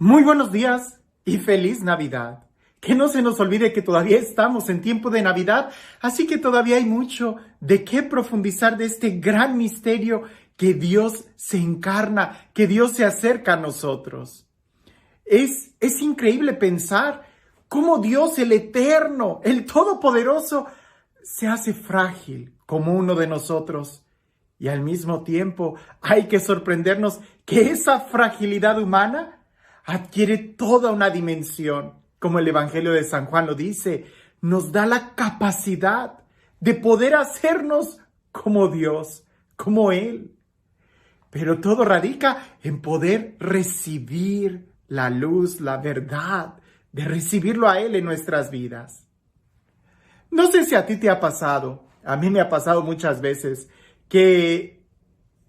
Muy buenos días y feliz Navidad. Que no se nos olvide que todavía estamos en tiempo de Navidad, así que todavía hay mucho de qué profundizar de este gran misterio que Dios se encarna, que Dios se acerca a nosotros. Es increíble pensar cómo Dios, el Eterno, el Todopoderoso, se hace frágil como uno de nosotros. Y al mismo tiempo hay que sorprendernos que esa fragilidad humana adquiere toda una dimensión, como el Evangelio de San Juan lo dice, nos da la capacidad de poder hacernos como Dios, como Él. Pero todo radica en poder recibir la luz, la verdad, de recibirlo a Él en nuestras vidas. No sé si a ti te ha pasado, a mí me ha pasado muchas veces, que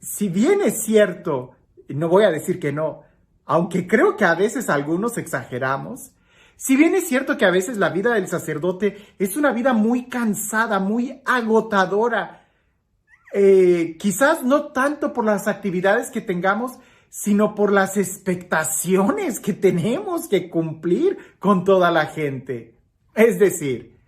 si bien es cierto, no voy a decir que no, aunque creo que a veces algunos exageramos, si bien es cierto que a veces la vida del sacerdote es una vida muy cansada, muy agotadora, quizás no tanto por las actividades que tengamos, sino por las expectaciones que tenemos que cumplir con toda la gente. Es decir,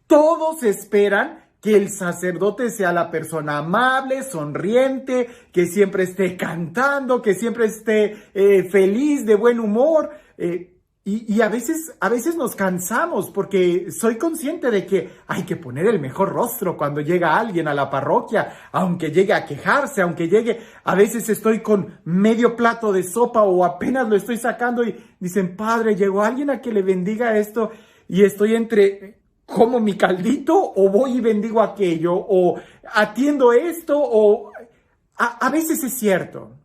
todos esperan que el sacerdote sea la persona amable, sonriente, que siempre esté cantando, que siempre esté feliz, de buen humor. Y a veces nos cansamos porque soy consciente de que hay que poner el mejor rostro cuando llega alguien a la parroquia, aunque llegue a quejarse, a veces estoy con medio plato de sopa o apenas lo estoy sacando y dicen, padre, llegó alguien a que le bendiga esto y estoy entre... ¿Como mi caldito o voy y bendigo aquello o atiendo esto? O a veces es cierto,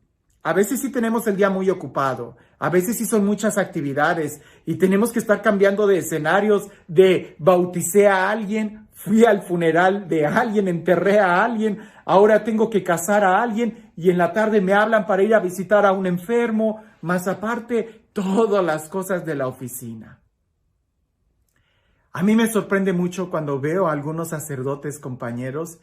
a veces sí tenemos el día muy ocupado, a veces sí son muchas actividades y tenemos que estar cambiando de escenarios, de bauticé a alguien, fui al funeral de alguien, enterré a alguien, ahora tengo que casar a alguien y en la tarde me hablan para ir a visitar a un enfermo, más aparte todas las cosas de la oficina. A mí me sorprende mucho cuando veo a algunos sacerdotes compañeros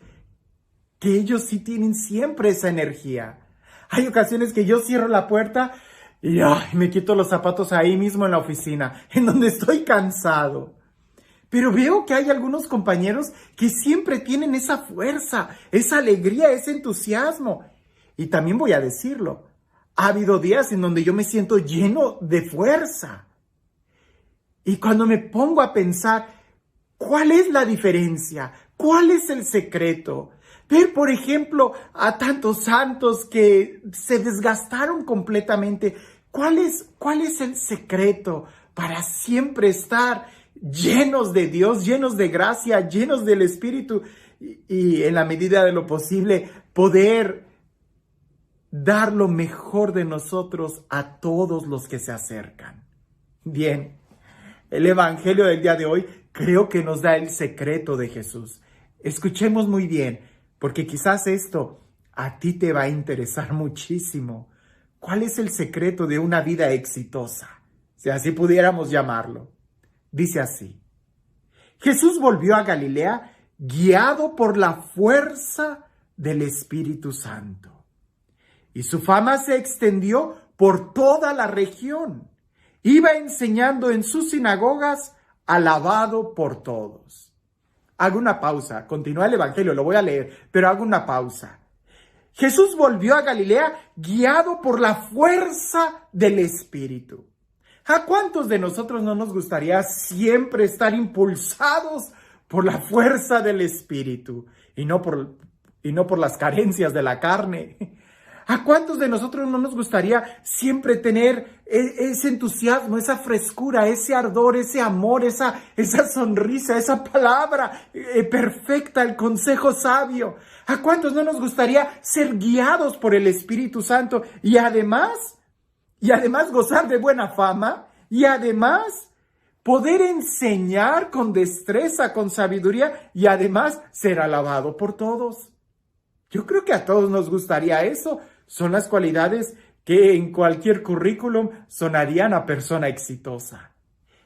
que ellos sí tienen siempre esa energía. Hay ocasiones que yo cierro la puerta y me quito los zapatos ahí mismo en la oficina, en donde estoy cansado. Pero veo que hay algunos compañeros que siempre tienen esa fuerza, esa alegría, ese entusiasmo. Y también voy a decirlo, ha habido días en donde yo me siento lleno de fuerza. Y cuando me pongo a pensar, ¿cuál es la diferencia? ¿Cuál es el secreto? Ver, por ejemplo, a tantos santos que se desgastaron completamente. ¿Cuál es el secreto para siempre estar llenos de Dios, llenos de gracia, llenos del Espíritu y en la medida de lo posible poder dar lo mejor de nosotros a todos los que se acercan? Bien. El Evangelio del día de hoy creo que nos da el secreto de Jesús. Escuchemos muy bien, porque quizás esto a ti te va a interesar muchísimo. ¿Cuál es el secreto de una vida exitosa? Si así pudiéramos llamarlo. Dice así: Jesús volvió a Galilea guiado por la fuerza del Espíritu Santo. Y su fama se extendió por toda la región. Iba enseñando en sus sinagogas, alabado por todos. Hago una pausa, continúa el Evangelio, lo voy a leer, pero hago una pausa. Jesús volvió a Galilea guiado por la fuerza del Espíritu. ¿A cuántos de nosotros no nos gustaría siempre estar impulsados por la fuerza del Espíritu y no por las carencias de la carne? ¿A cuántos de nosotros no nos gustaría siempre tener ese entusiasmo, esa frescura, ese ardor, ese amor, esa sonrisa, esa palabra perfecta, el consejo sabio? ¿A cuántos no nos gustaría ser guiados por el Espíritu Santo y además gozar de buena fama y además poder enseñar con destreza, con sabiduría y además ser alabado por todos? Yo creo que a todos nos gustaría eso. Son las cualidades que en cualquier currículum sonarían a persona exitosa.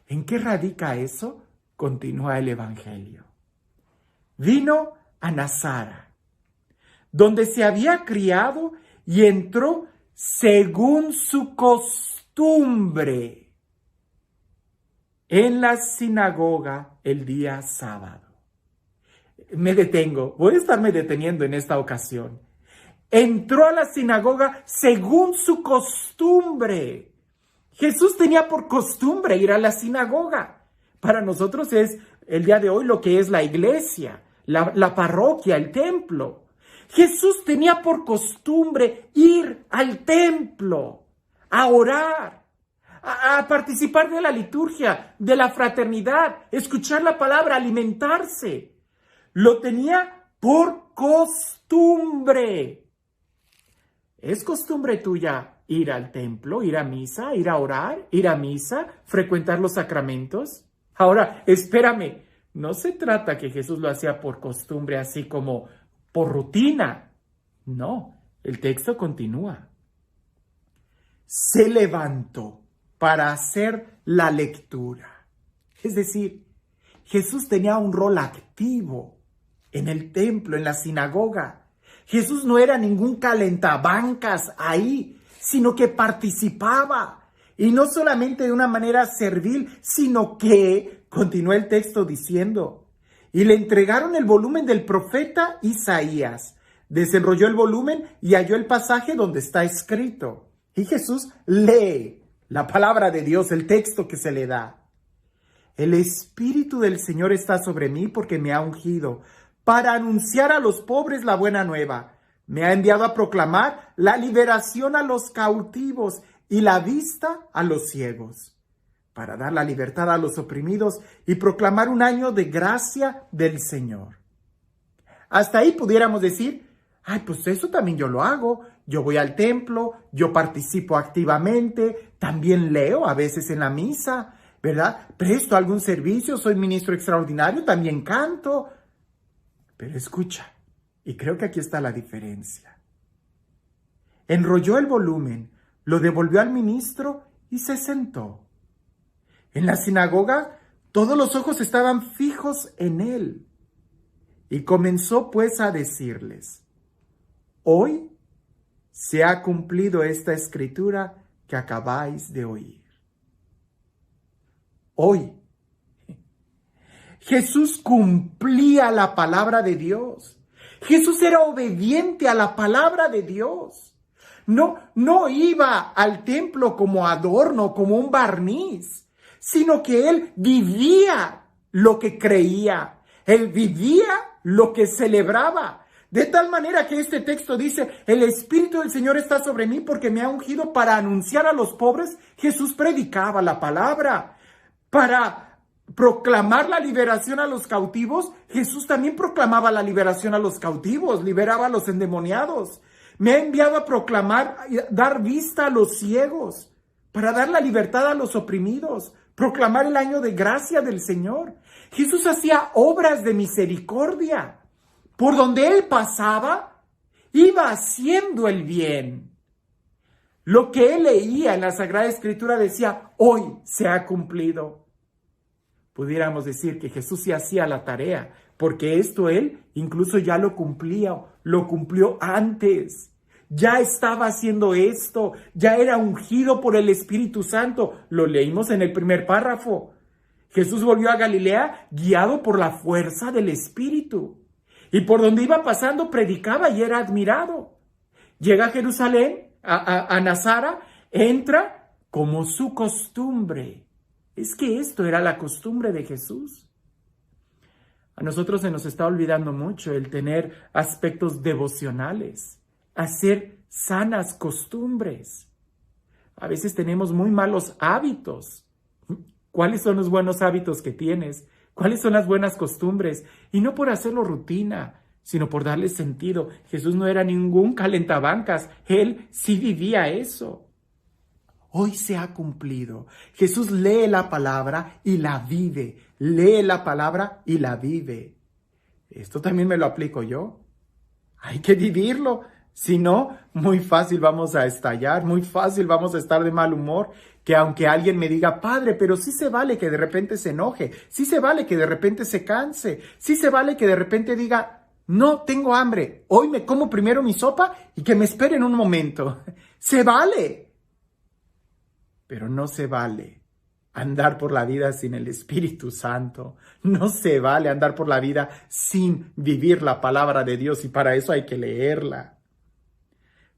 ¿En qué radica eso? Continúa el Evangelio. Vino a Nazara, donde se había criado y entró según su costumbre costumbre en la sinagoga el día sábado. Me detengo, voy a estarme deteniendo en esta ocasión. Entró a la sinagoga según su costumbre. Jesús tenía por costumbre ir a la sinagoga. Para nosotros es el día de hoy lo que es la iglesia, la parroquia, el templo. Jesús tenía por costumbre ir al templo, a orar, a participar de la liturgia, de la fraternidad, escuchar la palabra, alimentarse. Lo tenía por costumbre. ¿Es costumbre tuya ir al templo, ir a misa, ir a orar, ir a misa, frecuentar los sacramentos? Ahora, espérame, no se trata que Jesús lo hacía por costumbre, así como por rutina. No, el texto continúa. Se levantó para hacer la lectura. Es decir, Jesús tenía un rol activo en el templo, en la sinagoga. Jesús no era ningún calentabancas ahí, sino que participaba. Y no solamente de una manera servil, sino que, continúa el texto diciendo, y le entregaron el volumen del profeta Isaías. Desenrolló el volumen y halló el pasaje donde está escrito. Y Jesús lee la palabra de Dios, el texto que se le da. El Espíritu del Señor está sobre mí porque me ha ungido para anunciar a los pobres la buena nueva. Me ha enviado a proclamar la liberación a los cautivos y la vista a los ciegos, para dar la libertad a los oprimidos y proclamar un año de gracia del Señor. Hasta ahí pudiéramos decir, ay, pues eso también yo lo hago. Yo voy al templo, yo participo activamente, también leo a veces en la misa, ¿verdad? Presto algún servicio, soy ministro extraordinario, también canto. Pero escucha, y creo que aquí está la diferencia. Enrolló el volumen, lo devolvió al ministro y se sentó. En la sinagoga, todos los ojos estaban fijos en él. Y comenzó pues a decirles, hoy se ha cumplido esta escritura que acabáis de oír. Hoy. Jesús cumplía la palabra de Dios. Jesús era obediente a la palabra de Dios. No iba al templo como adorno, como un barniz, sino que él vivía lo que creía. Él vivía lo que celebraba. De tal manera que este texto dice, el Espíritu del Señor está sobre mí porque me ha ungido para anunciar a los pobres. Jesús predicaba la palabra. Para proclamar la liberación a los cautivos, Jesús también proclamaba la liberación a los cautivos, liberaba a los endemoniados. Me ha enviado a proclamar, dar vista a los ciegos, para dar la libertad a los oprimidos, proclamar el año de gracia del Señor. Jesús hacía obras de misericordia. Por donde él pasaba, iba haciendo el bien. Lo que él leía en la Sagrada Escritura decía, hoy se ha cumplido. Pudiéramos decir que Jesús sí hacía la tarea, porque esto él incluso ya lo cumplió antes. Ya estaba haciendo esto, ya era ungido por el Espíritu Santo. Lo leímos en el primer párrafo. Jesús volvió a Galilea guiado por la fuerza del Espíritu. Y por donde iba pasando predicaba y era admirado. Llega a Jerusalén, a Nazara, entra como su costumbre. Es que esto era la costumbre de Jesús. A nosotros se nos está olvidando mucho el tener aspectos devocionales, hacer sanas costumbres. A veces tenemos muy malos hábitos. ¿Cuáles son los buenos hábitos que tienes? ¿Cuáles son las buenas costumbres? Y no por hacerlo rutina, sino por darle sentido. Jesús no era ningún calentabancas. Él sí vivía eso. Hoy se ha cumplido. Jesús lee la palabra y la vive. Lee la palabra y la vive. Esto también me lo aplico yo. Hay que vivirlo. Si no, muy fácil vamos a estallar, muy fácil vamos a estar de mal humor. Que aunque alguien me diga, padre, pero sí se vale que de repente se enoje, sí se vale que de repente se canse, sí se vale que de repente diga, no, tengo hambre, hoy me como primero mi sopa y que me esperen un momento. Se vale. Pero no se vale andar por la vida sin el Espíritu Santo. No se vale andar por la vida sin vivir la palabra de Dios, y para eso hay que leerla.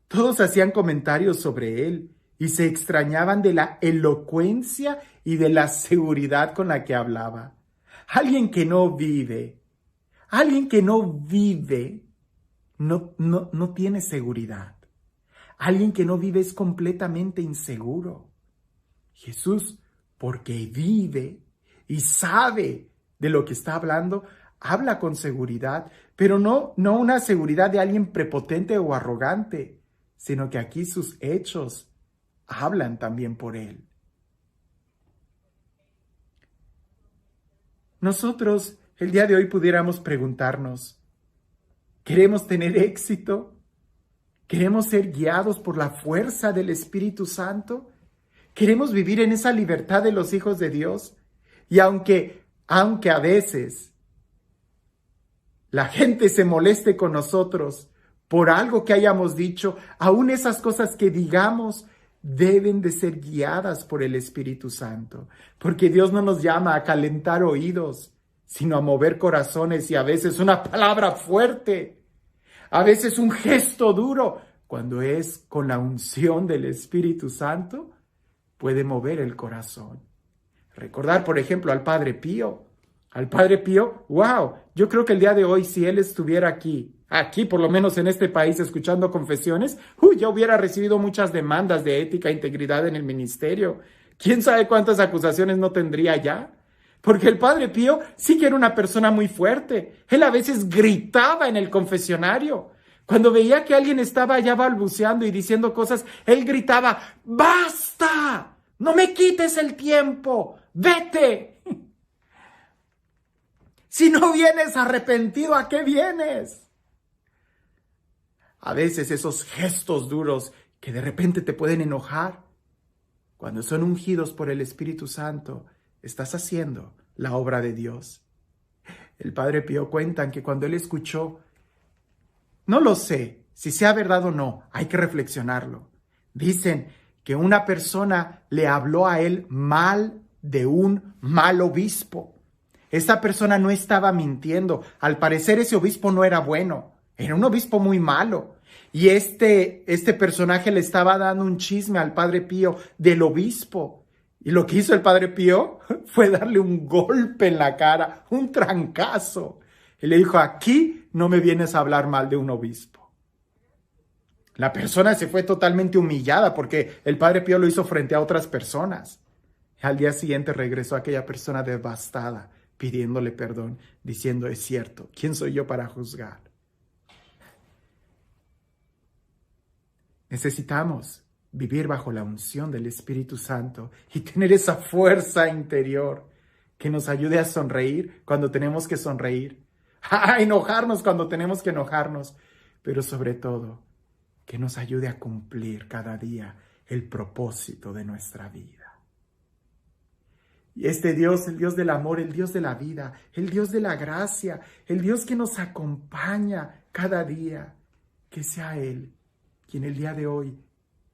Todos hacían comentarios sobre él y se extrañaban de la elocuencia y de la seguridad con la que hablaba. Alguien que no vive, no tiene seguridad. Alguien que no vive es completamente inseguro. Jesús, porque vive y sabe de lo que está hablando, habla con seguridad, pero no una seguridad de alguien prepotente o arrogante, sino que aquí sus hechos hablan también por él. Nosotros el día de hoy pudiéramos preguntarnos, ¿queremos tener éxito? ¿Queremos ser guiados por la fuerza del Espíritu Santo? ¿Queremos vivir en esa libertad de los hijos de Dios? Y aunque a veces la gente se moleste con nosotros por algo que hayamos dicho, aún esas cosas que digamos deben de ser guiadas por el Espíritu Santo, porque Dios no nos llama a calentar oídos, sino a mover corazones, y a veces una palabra fuerte, a veces un gesto duro, cuando es con la unción del Espíritu Santo, puede mover el corazón. Recordar, por ejemplo, al Padre Pío. Al Padre Pío, wow, yo creo que el día de hoy, si él estuviera aquí por lo menos en este país, escuchando confesiones, ya hubiera recibido muchas demandas de ética e integridad en el ministerio. ¿Quién sabe cuántas acusaciones no tendría ya? Porque el Padre Pío sí que era una persona muy fuerte. Él a veces gritaba en el confesionario. Cuando veía que alguien estaba allá balbuceando y diciendo cosas, él gritaba, ¡basta! ¡No me quites el tiempo! ¡Vete! Si no vienes arrepentido, ¿a qué vienes? A veces esos gestos duros que de repente te pueden enojar, cuando son ungidos por el Espíritu Santo, estás haciendo la obra de Dios. El Padre Pío cuentan que cuando él escuchó, no lo sé si sea verdad o no, hay que reflexionarlo. Dicen que una persona le habló a él mal de un mal obispo. Esa persona no estaba mintiendo. Al parecer ese obispo no era bueno. Era un obispo muy malo. Y este personaje le estaba dando un chisme al Padre Pío del obispo. Y lo que hizo el Padre Pío fue darle un golpe en la cara, un trancazo. Y le dijo, aquí no me vienes a hablar mal de un obispo. La persona se fue totalmente humillada porque el Padre Pío lo hizo frente a otras personas. Y al día siguiente regresó aquella persona devastada, pidiéndole perdón, diciendo, es cierto, ¿quién soy yo para juzgar? Necesitamos vivir bajo la unción del Espíritu Santo y tener esa fuerza interior que nos ayude a sonreír cuando tenemos que sonreír, a enojarnos cuando tenemos que enojarnos, pero sobre todo que nos ayude a cumplir cada día el propósito de nuestra vida. Y este Dios, el Dios del amor, el Dios de la vida, el Dios de la gracia, el Dios que nos acompaña cada día, que sea Él quien el día de hoy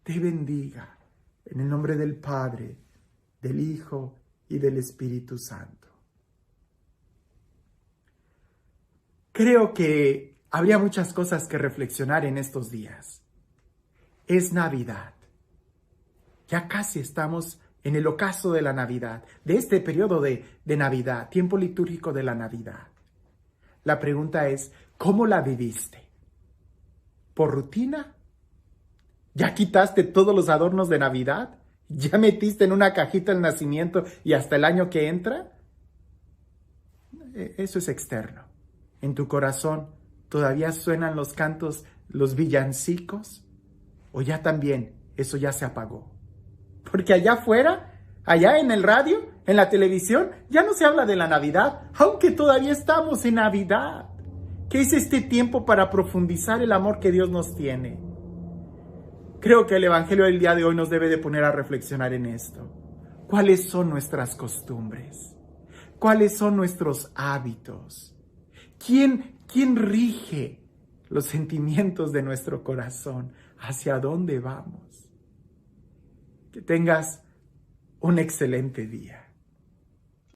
te bendiga en el nombre del Padre, del Hijo y del Espíritu Santo. Creo que habría muchas cosas que reflexionar en estos días. Es Navidad. Ya casi estamos en el ocaso de la Navidad, de este periodo de Navidad, tiempo litúrgico de la Navidad. La pregunta es, ¿cómo la viviste? ¿Por rutina? ¿Ya quitaste todos los adornos de Navidad? ¿Ya metiste en una cajita el nacimiento y hasta el año que entra? Eso es externo. En tu corazón, ¿todavía suenan los cantos, los villancicos? ¿O ya también eso ya se apagó? Porque allá afuera, allá en el radio, en la televisión, ya no se habla de la Navidad, aunque todavía estamos en Navidad. ¿Qué es este tiempo para profundizar el amor que Dios nos tiene? Creo que el Evangelio del día de hoy nos debe de poner a reflexionar en esto. ¿Cuáles son nuestras costumbres? ¿Cuáles son nuestros hábitos? ¿Quién rige los sentimientos de nuestro corazón? ¿Hacia dónde vamos? Que tengas un excelente día.